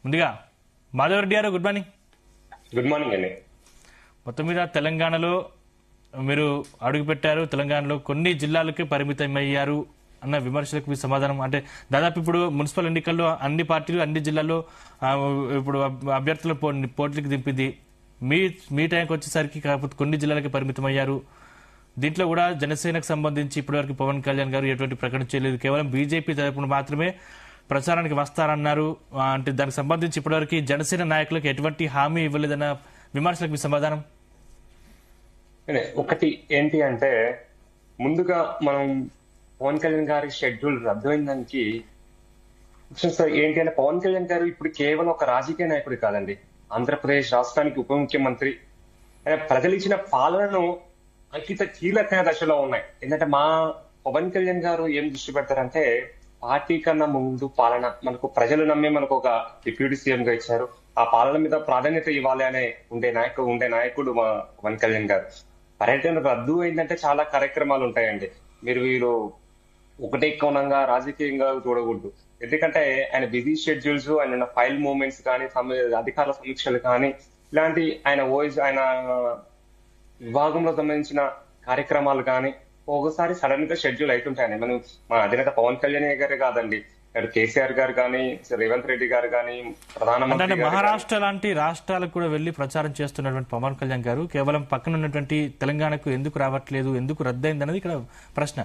ముందుగా మాధవరెడ్డి గారు good morning. Good morning అండి. మొత్తం మీద తెలంగాణలో మీరు అడుగుపెట్టారు, తెలంగాణలో కొన్ని జిల్లాలకే పరిమితమయ్యారు అన్న విమర్శలకు మీ సమాధానం అంటే దాదాపు ఇప్పుడు మున్సిపల్ ఎన్నికల్లో అన్ని పార్టీలు అన్ని జిల్లాల్లో ఇప్పుడు అభ్యర్థుల పోటీలకు దింపింది. మీ టైంకి వచ్చేసరికి కాకపోతే కొన్ని జిల్లాలకి పరిమితమయ్యారు. దీంట్లో కూడా జనసేనకు సంబంధించి ఇప్పటివరకు పవన్ కళ్యాణ్ గారు ఎటువంటి ప్రకటన చేయలేదు, కేవలం బీజేపీ తరపున మాత్రమే ప్రచారానికి వస్తారన్నారు. అంటే దానికి సంబంధించి ఇప్పటివరకు జనసేన నాయకులకు ఎటువంటి హామీ ఇవ్వలేదన్న విమర్శలకు మీ సమాధానం? ఒకటి ఏంటి అంటే, ముందుగా మనం పవన్ కళ్యాణ్ గారి షెడ్యూల్ రద్దయిందానికి ఏంటి అంటే, పవన్ కళ్యాణ్ గారు ఇప్పుడు కేవలం ఒక రాజకీయ నాయకుడు కాదండి, ఆంధ్రప్రదేశ్ రాష్ట్రానికి ఉప ముఖ్యమంత్రి. ప్రజలు ఇచ్చిన పాలనను అంకిత కీలక దశలో ఉన్నాయి. ఎందుకంటే మా పవన్ కళ్యాణ్ గారు ఏం దృష్టి పెడతారంటే, పార్టీ కన్నా ముందు పాలన, మనకు ప్రజలు నమ్మి మనకు ఒక డిప్యూటీ సీఎం గా ఇచ్చారు, ఆ పాలన మీద ప్రాధాన్యత ఇవ్వాలి అనే ఉండే నాయకుడు మా పవన్ కళ్యాణ్ గారు. పర్యటన రద్దు అయిందంటే చాలా కార్యక్రమాలు ఉంటాయండి. వీరు ఒకటే కోణంగా రాజకీయంగా చూడకూడదు. ఎందుకంటే ఆయన బిజీ షెడ్యూల్స్, ఆయన ఫైల్ మూవ్మెంట్స్ కానీ, అధికారుల సమీక్షలు కానీ, ఇలాంటి ఆయన విభాగంలో సంబంధించిన కార్యక్రమాలు కానీ ఒకసారి సడన్ గా షెడ్యూల్ అవుతుంటాయని. మనం మా అధినేత పవన్ కళ్యాణ్ గారే కాదండి, కేసీఆర్ గారు కానీ, రేవంత్ రెడ్డి గారు కానీ, ప్రధానమంత్రి మహారాష్ట్ర లాంటి రాష్ట్రాలకు కూడా వెళ్లి ప్రచారం చేస్తున్నటువంటి పవన్ కళ్యాణ్ గారు కేవలం పక్కన ఉన్నటువంటి తెలంగాణకు ఎందుకు రావట్లేదు, ఎందుకు రద్దయింది అనేది ఇక్కడ ప్రశ్న.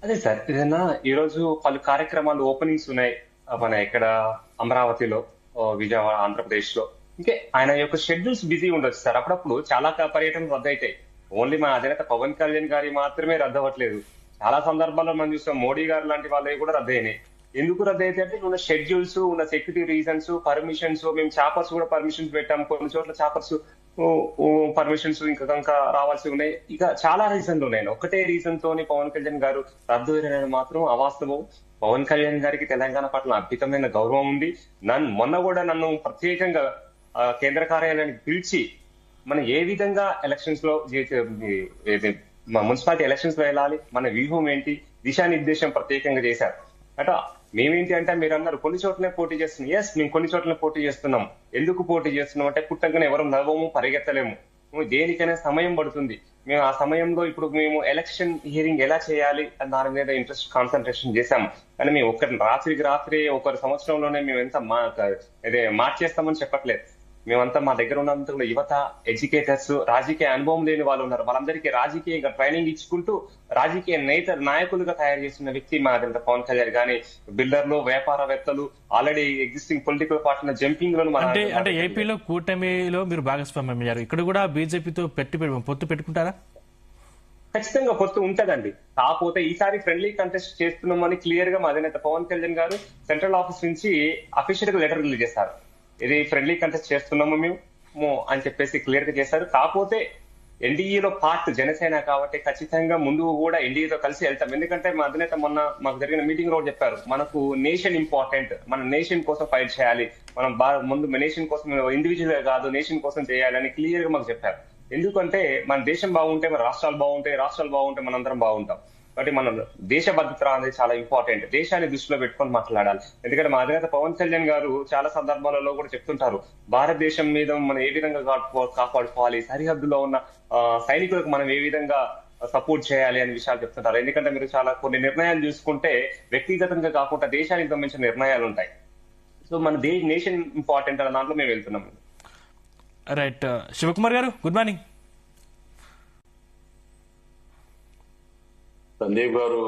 అదే సార్, ఏదైనా ఈ రోజు పలు కార్యక్రమాలు ఓపెనింగ్స్ ఉన్నాయి మన ఇక్కడ అమరావతిలో, విజయవాడ, ఆంధ్రప్రదేశ్ లో. ఇంకే ఆయన యొక్క షెడ్యూల్స్ బిజీ ఉండొచ్చు సార్. అప్పుడప్పుడు చాలా పర్యటనలు రద్దు అవుతాయి. ఓన్లీ మా అధినేత పవన్ కళ్యాణ్ గారి మాత్రమే రద్దు అవ్వట్లేదు. చాలా సందర్భాల్లో మనం చూస్తాం మోడీ గారు లాంటి వాళ్ళవి కూడా రద్దు అయినాయి. ఎందుకు రద్దు అయితే అంటే, ఉన్న షెడ్యూల్స్, ఉన్న సెక్యూరిటీ రీజన్స్, పర్మిషన్స్, మేము చాపర్స్ కూడా పర్మిషన్స్ పెట్టాము, కొన్ని చోట్ల చాపర్స్ పర్మిషన్స్ ఇంకా రావాల్సి ఉన్నాయి. ఇక చాలా రీజన్లు ఉన్నాయి. ఒకటే రీజన్ తోని పవన్ కళ్యాణ్ గారు రద్దు అయిన మాత్రం అవాస్తవం. పవన్ కళ్యాణ్ గారికి తెలంగాణ పట్ల అద్భుతమైన గౌరవం ఉంది. మొన్న కూడా నన్ను ప్రత్యేకంగా కేంద్ర కార్యాలయానికి పిలిచి మనం ఏ విధంగా ఎలక్షన్స్ లో మున్సిపాలిటీ ఎలక్షన్స్ లో వెళ్ళాలి, మన వ్యూహం ఏంటి, దిశానిర్దేశం ప్రత్యేకంగా చేశారు. అట మేమేంటి అంటే, మీరు అన్నారు కొన్ని చోట్లనే పోటీ చేస్తున్నాం. ఎస్, మేము కొన్ని చోట్లనే పోటీ చేస్తున్నాం. ఎందుకు పోటీ చేస్తున్నాం అంటే, పుట్టంగానే ఎవరు నడవము, పరిగెత్తలేము. దేనికైనా సమయం పడుతుంది. మేము ఆ సమయంలో ఇప్పుడు మేము ఎలక్షన్ హియరింగ్ ఎలా చేయాలి అని దాని మీద ఇంట్రెస్ట్ కాన్సన్ట్రేషన్ చేశాము. కానీ మేము రాత్రికి రాత్రి ఒకరి సంవత్సరంలోనే మేము ఎంత మార్చేస్తామని చెప్పట్లేదు. మేమంతా మా దగ్గర ఉన్నంత యువత, ఎడ్యుకేటర్స్, రాజకీయ అనుభవం లేని వాళ్ళు ఉన్నారు. వాళ్ళందరికీ రాజకీయంగా ట్రైనింగ్ ఇచ్చుకుంటూ రాజకీయ నాయకులుగా తయారు చేస్తున్న వ్యక్తి మా దగ్గర పవన్ కళ్యాణ్. కానీ బిల్డర్లు, వ్యాపారవేత్తలు, ఆల్రెడీ ఎగ్జిస్టింగ్ పొలిటికల్ పార్టీల జంపింగ్ లో అంటే ఏపీలో కూటమిలో మీరు భాగస్వామ్యం అయ్యారు, ఇక్కడ కూడా బీజేపీతో పొత్తు పెట్టుకుంటారా? ఖచ్చితంగా పొత్తు ఉంటదండి. కాకపోతే ఈసారి ఫ్రెండ్లీ కంటెస్ట్ చేస్తున్నామని క్లియర్ గా మా అధినేత పవన్ కళ్యాణ్ గారు సెంట్రల్ ఆఫీస్ నుంచి అఫీషియల్ గా లెటర్ రిలీజ్ చేశారు. ఇది ఫ్రెండ్లీ కంటెస్ట్ చేస్తున్నాము మేము అని చెప్పేసి క్లియర్ గా చేశారు. కాకపోతే ఎన్డీఏలో పార్ట్ జనసేన కాబట్టి ఖచ్చితంగా ముందు కూడా ఎన్డీఏతో కలిసి వెళ్తాం. ఎందుకంటే మా అధినేత మొన్న మాకు జరిగిన మీటింగ్ లో చెప్పారు, మనకు నేషన్ ఇంపార్టెంట్, మన నేషన్ కోసం ఫైట్ చేయాలి, మనం ముందు నేషన్ కోసం, ఇండివిజువల్ గా కాదు నేషన్ కోసం చేయాలని క్లియర్ గా మాకు చెప్పారు. ఎందుకంటే మన దేశం బాగుంటే మన రాష్ట్రాలు బాగుంటాయి, రాష్ట్రాలు బాగుంటే మనందరం బాగుంటాం. కాబట్టి మన దేశ భద్రత అనేది చాలా ఇంపార్టెంట్. దేశాన్ని దృష్టిలో పెట్టుకొని మాట్లాడాలి. ఎందుకంటే మా అధినేత పవన్ కళ్యాణ్ గారు చాలా సందర్భాలలో కూడా చెప్తుంటారు, భారతదేశం మీద మనం ఏ విధంగా కాపాడుకోవాలి, సరిహద్దులో ఉన్న సైనికులకు మనం ఏ విధంగా సపోర్ట్ చేయాలి అనే విషయాలు చెప్తుంటారు. ఎందుకంటే మీరు చాలా కొన్ని నిర్ణయాలు చూసుకుంటే వ్యక్తిగతంగా కాకుండా దేశానికి సంబంధించిన నిర్ణయాలు ఉంటాయి. సో మన నేషన్ ఇంపార్టెంట్ అనే దాంట్లో మేము వెళ్తున్నాం. రైట్. శివకుమార్ గారు గుడ్ మార్నింగ్. సందీప్ గారు